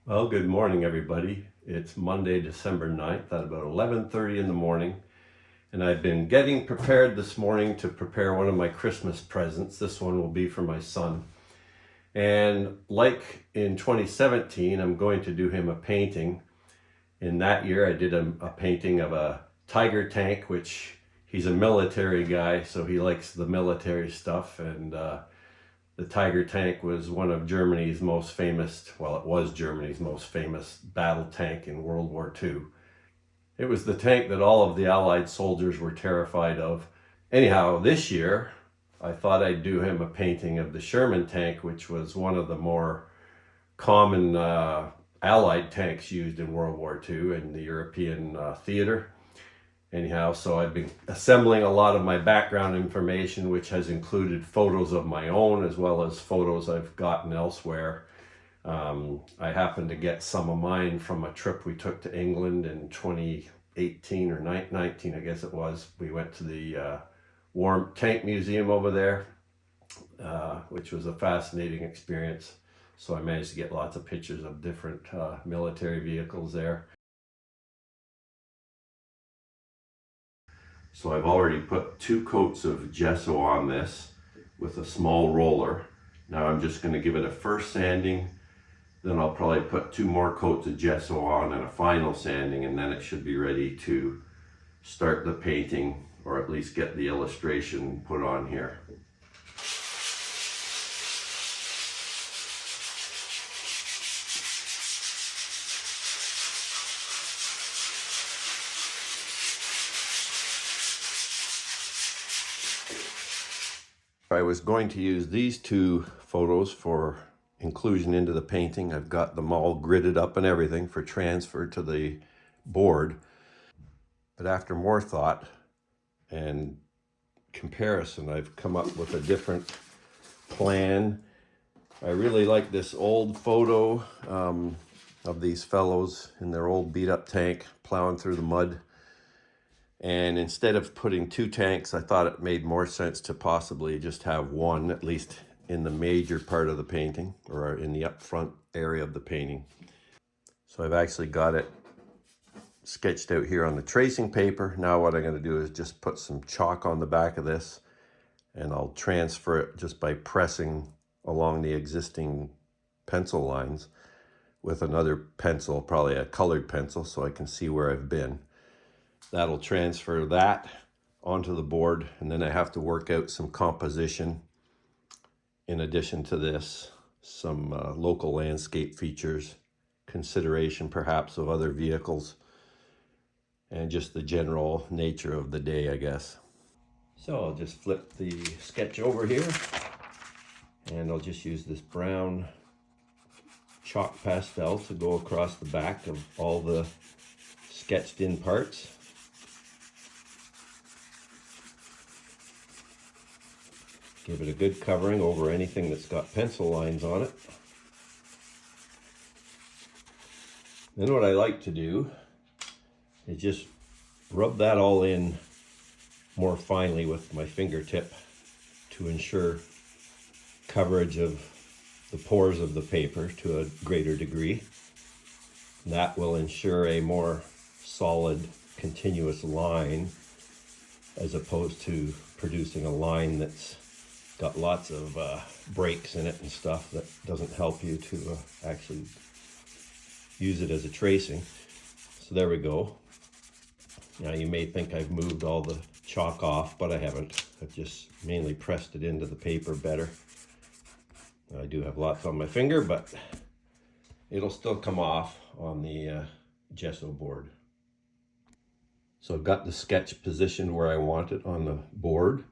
Well, good morning, everybody. It's Monday, December 9th at about 11:30 in the morning. And I've been getting prepared this morning to prepare one of my Christmas presents. This one will be for my son. And like in 2017, I'm going to do him a painting. In that year, I did a painting of a Tiger tank, which he's a military guy, so he likes the military stuff. And the Tiger tank was one of Germany's most famous, well, it was Germany's most famous battle tank in World War II. It was the tank that all of the Allied soldiers were terrified of. Anyhow, this year, I thought I'd do him a painting of the Sherman tank, which was one of the more common Allied tanks used in World War II in the European theater. Anyhow, so I've been assembling a lot of my background information, which has included photos of my own as well as photos I've gotten elsewhere. I happened to get some of mine from a trip we took to England in 2018 or 19, I guess it was. We went to the War Tank Museum over there, which was a fascinating experience. So I managed to get lots of pictures of different military vehicles there. So I've already put 2 coats of gesso on this with a small roller. Now I'm just going to give it a first sanding, then I'll probably put 2 more coats of gesso on and a final sanding, and then it should be ready to start the painting, or at least get the illustration put on here. I was going to use these 2 photos for inclusion into the painting. I've got them all gridded up and everything for transfer to the board. But after more thought and comparison, I've come up with a different plan. I really like this old photo of these fellows in their old beat up tank plowing through the mud. And instead of putting 2 tanks, I thought it made more sense to possibly just have one, at least in the major part of the painting, or in the up front area of the painting. So I've actually got it sketched out here on the tracing paper. Now what I'm going to do is just put some chalk on the back of this, and I'll transfer it just by pressing along the existing pencil lines with another pencil, probably a colored pencil, so I can see where I've been. That'll transfer that onto the board, and then I have to work out some composition in addition to this, some local landscape features, consideration perhaps of other vehicles, and just the general nature of the day, I guess. So I'll just flip the sketch over here, and I'll just use this brown chalk pastel to go across the back of all the sketched in parts. Give it a good covering over anything that's got pencil lines on it. Then what I like to do is just rub that all in more finely with my fingertip to ensure coverage of the pores of the paper to a greater degree. That will ensure a more solid, continuous line, as opposed to producing a line that's got lots of breaks in it and stuff that doesn't help you to actually use it as a tracing. So there we go. Now you may think I've moved all the chalk off, but I haven't. I've just mainly pressed it into the paper better. I do have lots on my finger, but it'll still come off on the gesso board. So I've got the sketch positioned where I want it on the board.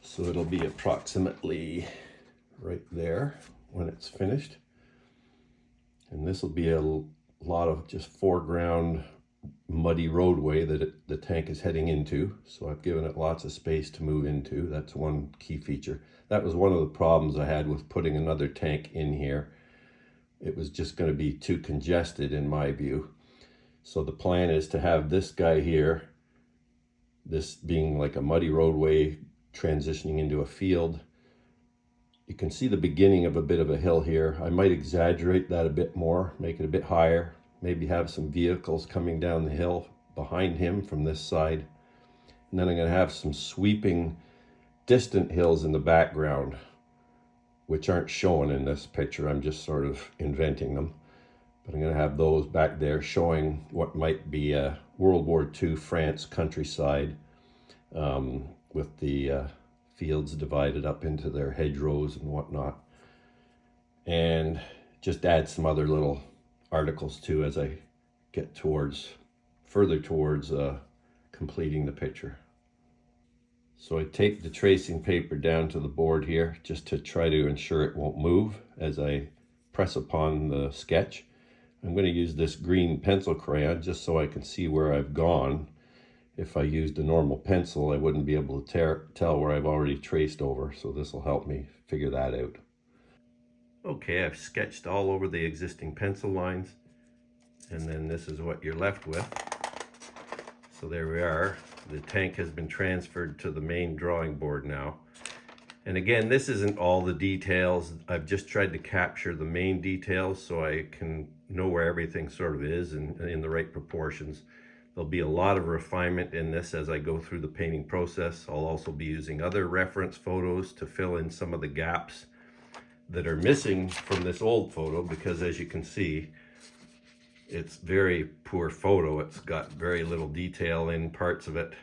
So it'll be approximately right there when it's finished. And this will be a lot of just foreground muddy roadway that the tank is heading into. So I've given it lots of space to move into. That's one key feature. That was one of the problems I had with putting another tank in here. It was just going to be too congested in my view. So the plan is to have this guy here, this being like a muddy roadway transitioning into a field, You can see the beginning of a bit of a hill here. I might exaggerate that a bit more, make it a bit higher, maybe have some vehicles coming down the hill behind him from this side. And then I'm going to have some sweeping distant hills in the background, which aren't shown in this picture. I'm just sort of inventing them. But I'm going to have those back there showing what might be a World War II France countryside, with the fields divided up into their hedgerows and whatnot. And just add some other little articles too as I get further towards completing the picture. So I take the tracing paper down to the board here just to try to ensure it won't move as I press upon the sketch. I'm going to use this green pencil crayon just so I can see where I've gone. If I used a normal pencil, I wouldn't be able to tell where I've already traced over, so this will help me figure that out. Okay, I've sketched all over the existing pencil lines, and then this is what you're left with. So there we are. The tank has been transferred to the main drawing board now. And again, this isn't all the details. I've just tried to capture the main details so I can know where everything sort of is and in the right proportions. There'll be a lot of refinement in this as I go through the painting process. I'll also be using other reference photos to fill in some of the gaps that are missing from this old photo, because as you can see, it's very poor photo. It's got very little detail in parts of it.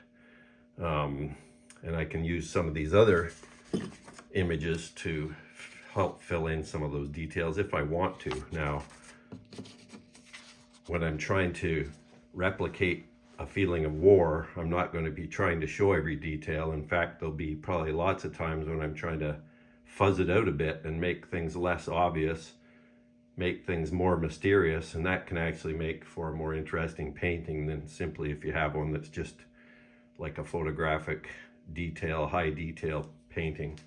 And I can use some of these other images to help fill in some of those details if I want to. Now, when I'm trying to replicate a feeling of war, I'm not going to be trying to show every detail. In fact, there'll be probably lots of times when I'm trying to fuzz it out a bit and make things less obvious, make things more mysterious, and that can actually make for a more interesting painting than simply if you have one that's just like a photographic detail, high detail painting.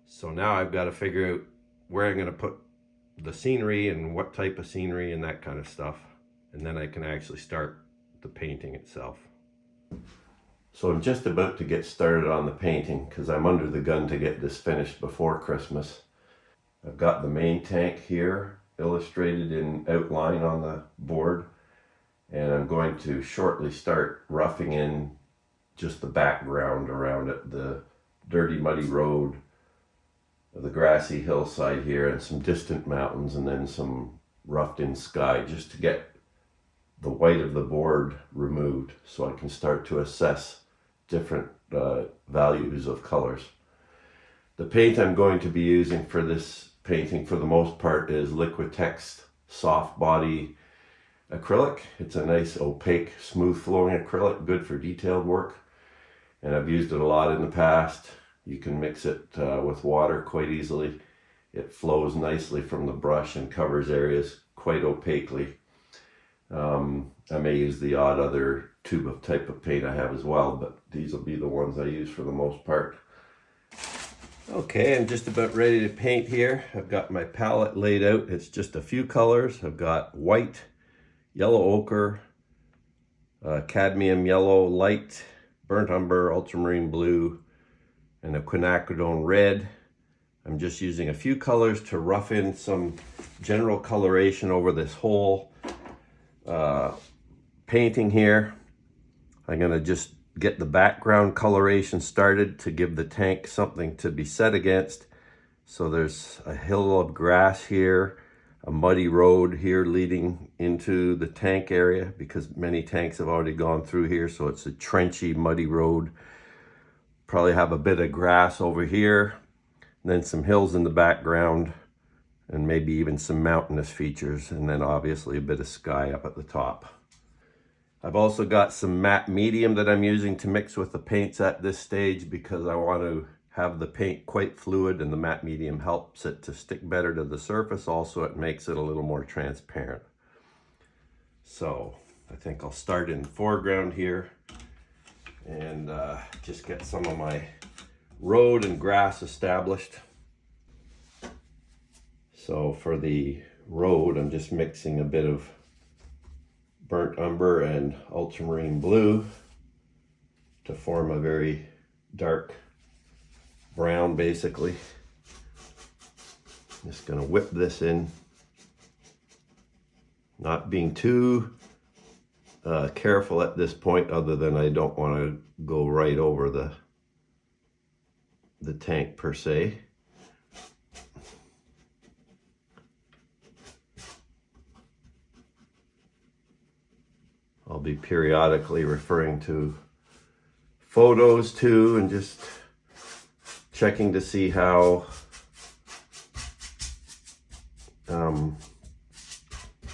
So now I've got to figure out where I'm going to put the scenery and what type of scenery and that kind of stuff, and then I can actually start the painting itself. So I'm just about to get started on the painting because I'm under the gun to get this finished before Christmas. I've got the main tank here illustrated in outline on the board, and I'm going to shortly start roughing in just the background around it, the dirty muddy road, the grassy hillside here, and some distant mountains, and then some roughed in sky, just to get the white of the board removed so I can start to assess different values of colors. The paint I'm going to be using for this painting for the most part is Liquitex soft body acrylic. It's a nice opaque, smooth flowing acrylic, good for detailed work, and I've used it a lot in the past. You can mix it with water quite easily. It flows nicely from the brush and covers areas quite opaquely. I may use the odd other tube of type of paint I have as well, but these will be the ones I use for the most part. Okay, I'm just about ready to paint here. I've got my palette laid out. It's just a few colors. I've got white, yellow ochre, cadmium yellow, light, burnt umber, ultramarine blue, and a quinacridone red. I'm just using a few colors to rough in some general coloration over this whole painting here. I'm going to just get the background coloration started to give the tank something to be set against. So there's a hill of grass here, a muddy road here leading into the tank area because many tanks have already gone through here, so it's a trenchy, muddy road. Probably have a bit of grass over here, and then some hills in the background, and maybe even some mountainous features, and then obviously a bit of sky up at the top. I've also got some matte medium that I'm using to mix with the paints at this stage because I want to have the paint quite fluid, and the matte medium helps it to stick better to the surface. Also, it makes it a little more transparent. So I think I'll start in the foreground here and just get some of my road and grass established. So for the road, I'm just mixing a bit of burnt umber and ultramarine blue to form a very dark brown, basically. Just gonna whip this in, not being too careful at this point, other than I don't want to go right over the tank per se. I'll be periodically referring to photos too, and just checking to see how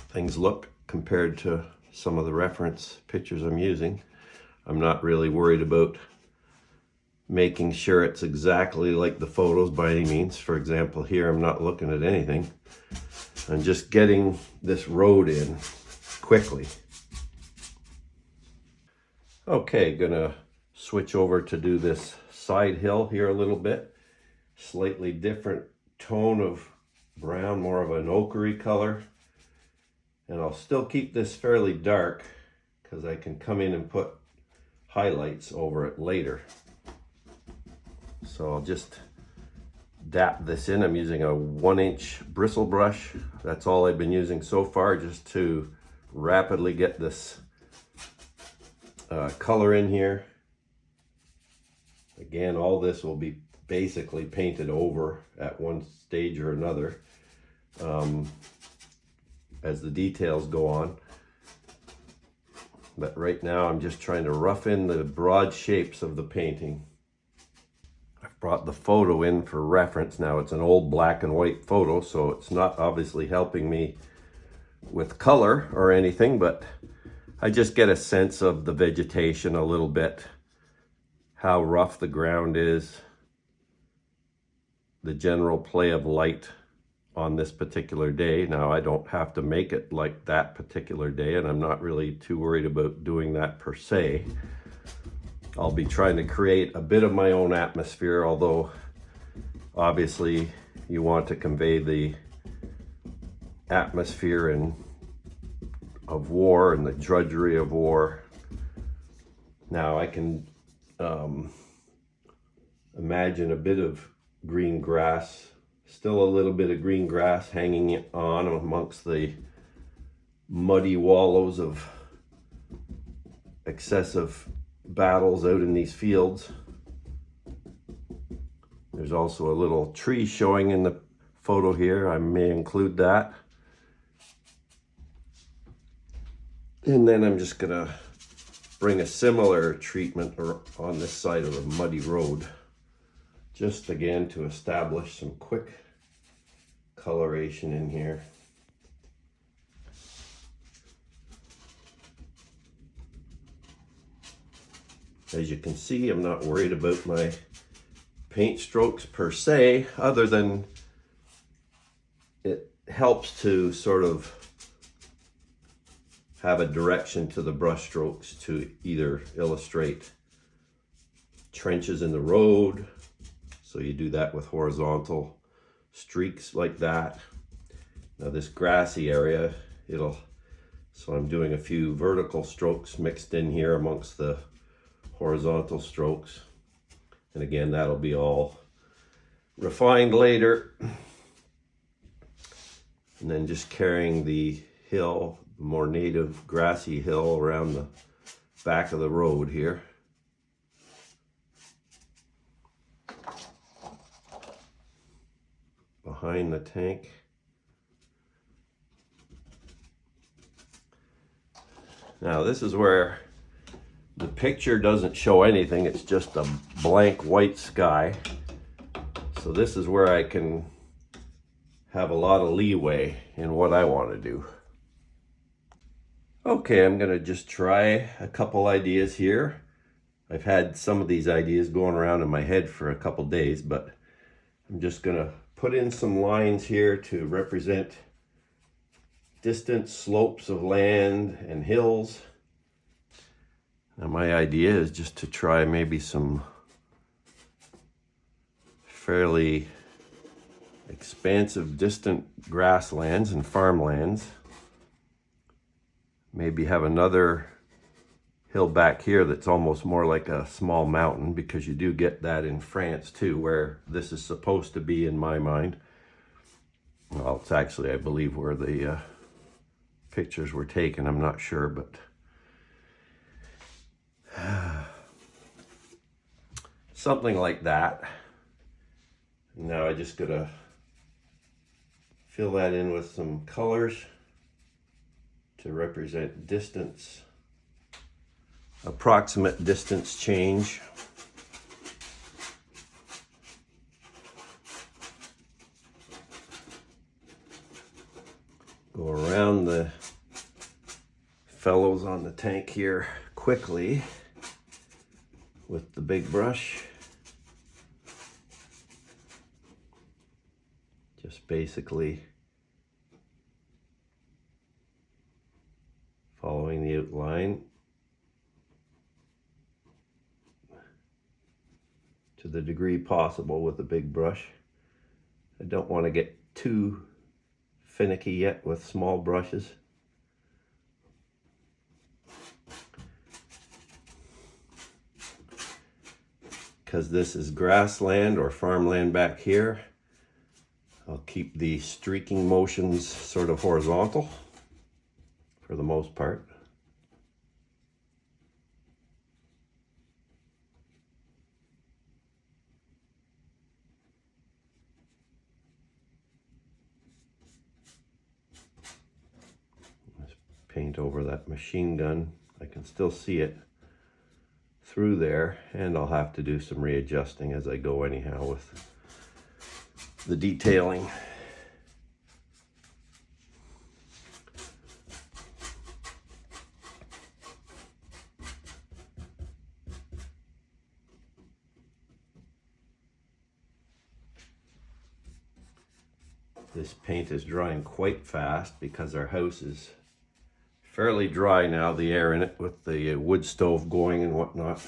things look compared to some of the reference pictures I'm using. I'm not really worried about making sure it's exactly like the photos by any means. For example, here I'm not looking at anything. I'm just getting this road in quickly. Okay, gonna switch over to do this side hill here a little bit. Slightly different tone of brown, more of an ochre color. And I'll still keep this fairly dark because I can come in and put highlights over it later. So I'll just dap this in. I'm using a 1-inch bristle brush. That's all I've been using so far, just to rapidly get this color in here. Again, all this will be basically painted over at one stage or another as the details go on. But right now I'm just trying to rough in the broad shapes of the painting. I've brought the photo in for reference. Now it's an old black and white photo, so it's not obviously helping me with color or anything, but I just get a sense of the vegetation a little bit, how rough the ground is, the general play of light on this particular day. Now, I don't have to make it like that particular day, and I'm not really too worried about doing that per se. I'll be trying to create a bit of my own atmosphere, although obviously you want to convey the atmosphere of war and the drudgery of war. Now I can imagine a bit of green grass, still a little bit of green grass hanging on amongst the muddy wallows of excessive battles out in these fields. There's also a little tree showing in the photo here. I may include that. And then I'm just gonna bring a similar treatment on this side of the muddy road, just again to establish some quick coloration in here. As you can see, I'm not worried about my paint strokes per se, other than it helps to sort of have a direction to the brush strokes to either illustrate trenches in the road. So you do that with horizontal streaks like that. Now this grassy area, so I'm doing a few vertical strokes mixed in here amongst the horizontal strokes. And again, that'll be all refined later. And then just carrying the hill, more native grassy hill around the back of the road here. Behind the tank. Now this is where the picture doesn't show anything, it's just a blank white sky. So this is where I can have a lot of leeway in what I want to do. Okay, I'm gonna just try a couple ideas here. I've had some of these ideas going around in my head for a couple days, but I'm just gonna put in some lines here to represent distant slopes of land and hills. Now my idea is just to try maybe some fairly expansive distant grasslands and farmlands. Maybe have another hill back here that's almost more like a small mountain, because you do get that in France too, where this is supposed to be in my mind. Well, it's actually, I believe, where the pictures were taken. I'm not sure, but something like that. Now I just gotta fill that in with some colors to represent distance, approximate distance change. Go around the fellows on the tank here quickly with the big brush. Just basically following the outline to the degree possible with the big brush. I don't want to get too finicky yet with small brushes. Because this is grassland or farmland back here, I'll keep the streaking motions sort of horizontal for the most part. Just paint over that machine gun. I can still see it through there, and I'll have to do some readjusting as I go anyhow with the detailing. This paint is drying quite fast because our house is fairly dry now, the air in it with the wood stove going and whatnot.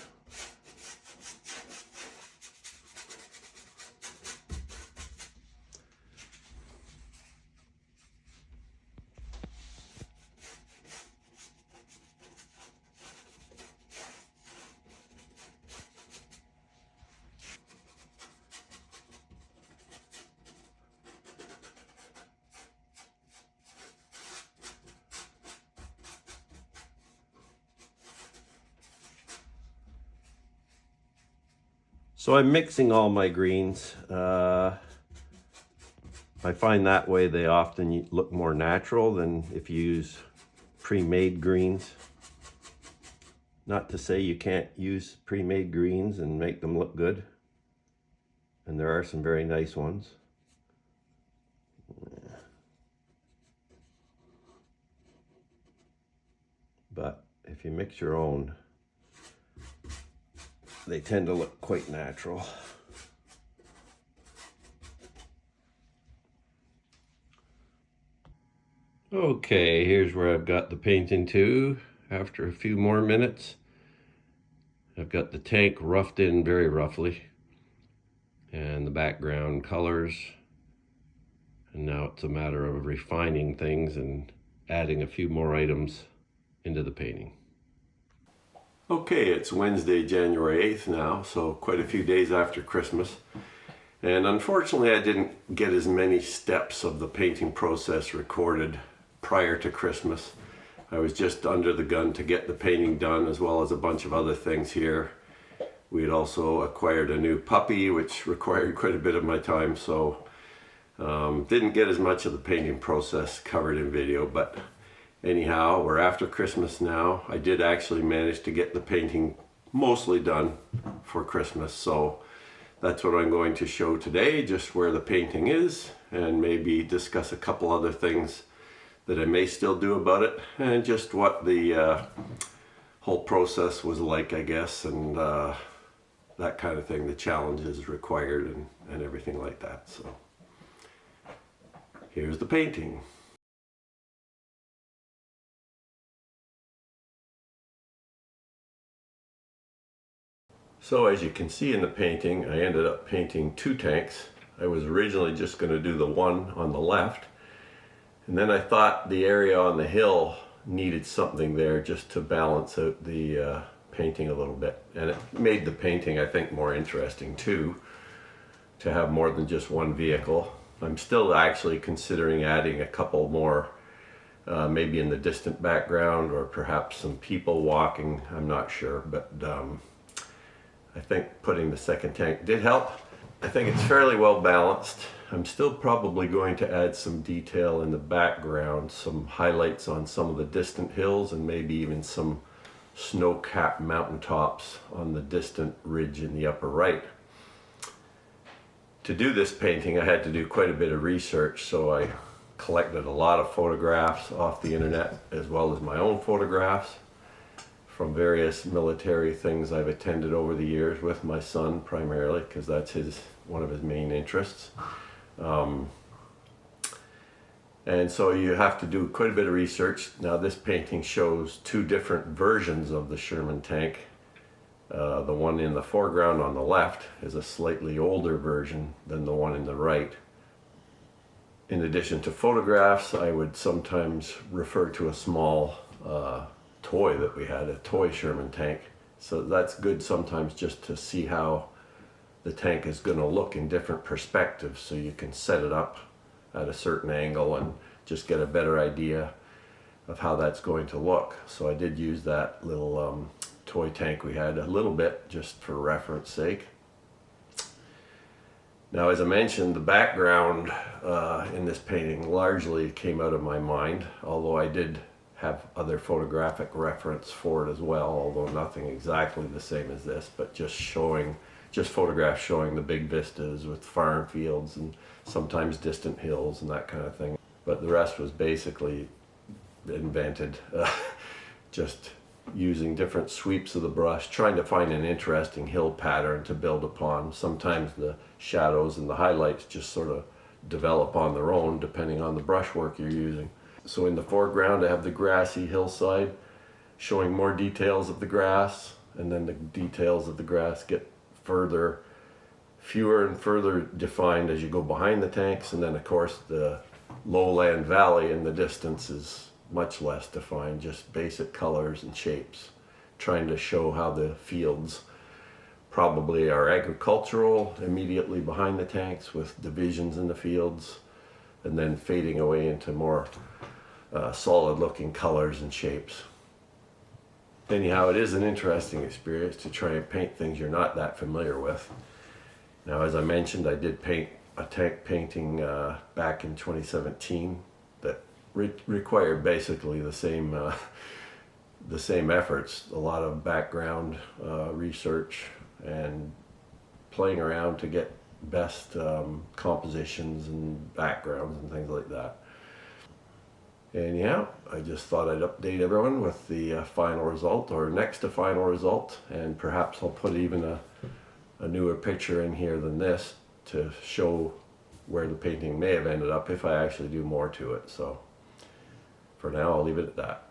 So I'm mixing all my greens. I find that way they often look more natural than if you use pre-made greens. Not to say you can't use pre-made greens and make them look good. And there are some very nice ones. But if you mix your own, they tend to look quite natural. Okay, here's where I've got the painting to after a few more minutes. I've got the tank roughed in very roughly and the background colors. And now it's a matter of refining things and adding a few more items into the painting. Okay, it's Wednesday, January 8th now, so quite a few days after Christmas. And unfortunately, I didn't get as many steps of the painting process recorded prior to Christmas. I was just under the gun to get the painting done, as well as a bunch of other things here. We had also acquired a new puppy, which required quite a bit of my time, so didn't get as much of the painting process covered in video, but anyhow, we're after Christmas now. I did actually manage to get the painting mostly done for Christmas, so that's what I'm going to show today, just where the painting is, and maybe discuss a couple other things that I may still do about it, and just what the whole process was like, I guess, and that kind of thing, the challenges required and everything like that. So here's the painting. So as you can see in the painting, I ended up painting two tanks. I was originally just going to do the one on the left, and then I thought the area on the hill needed something there just to balance out the painting a little bit. And it made the painting, I think, more interesting too, to have more than just one vehicle. I'm still actually considering adding a couple more, maybe in the distant background or perhaps some people walking, I'm not sure, but I think putting the second tank did help. I think it's fairly well balanced. I'm still probably going to add some detail in the background, some highlights on some of the distant hills and maybe even some snow-capped mountaintops on the distant ridge in the upper right. To do this painting, I had to do quite a bit of research, so I collected a lot of photographs off the internet as well as my own photographs from various military things I've attended over the years with my son primarily, because that's one of his main interests. And so you have to do quite a bit of research. Now this painting shows two different versions of the Sherman Tank. The one in the foreground on the left is a slightly older version than the one in the right. In addition to photographs, I would sometimes refer to a small toy that we had, a toy Sherman Tank. So that's good sometimes just to see how the tank is going to look in different perspectives, so you can set it up at a certain angle and just get a better idea of how that's going to look. So I did use that little toy tank we had a little bit just for reference sake. Now, as I mentioned, the background in this painting largely came out of my mind, although I did have other photographic reference for it as well, although nothing exactly the same as this, but just photographs showing the big vistas with farm fields and sometimes distant hills and that kind of thing. But the rest was basically invented, just using different sweeps of the brush, trying to find an interesting hill pattern to build upon. Sometimes the shadows and the highlights just sort of develop on their own depending on the brushwork you're using. So in the foreground I have the grassy hillside showing more details of the grass, and then the details of the grass get fewer and further defined as you go behind the tanks, and then of course the lowland valley in the distance is much less defined, just basic colors and shapes, trying to show how the fields probably are agricultural immediately behind the tanks with divisions in the fields, and then fading away into more solid looking colors and shapes. Anyhow, it is an interesting experience to try and paint things you're not that familiar with. Now, as I mentioned, I did paint a tank painting back in 2017 that required basically the same efforts, a lot of background research and playing around to get best compositions and backgrounds and things like that. And yeah, I just thought I'd update everyone with the final result, or next to final result, and perhaps I'll put even a newer picture in here than this to show where the painting may have ended up if I actually do more to it. So for now, I'll leave it at that.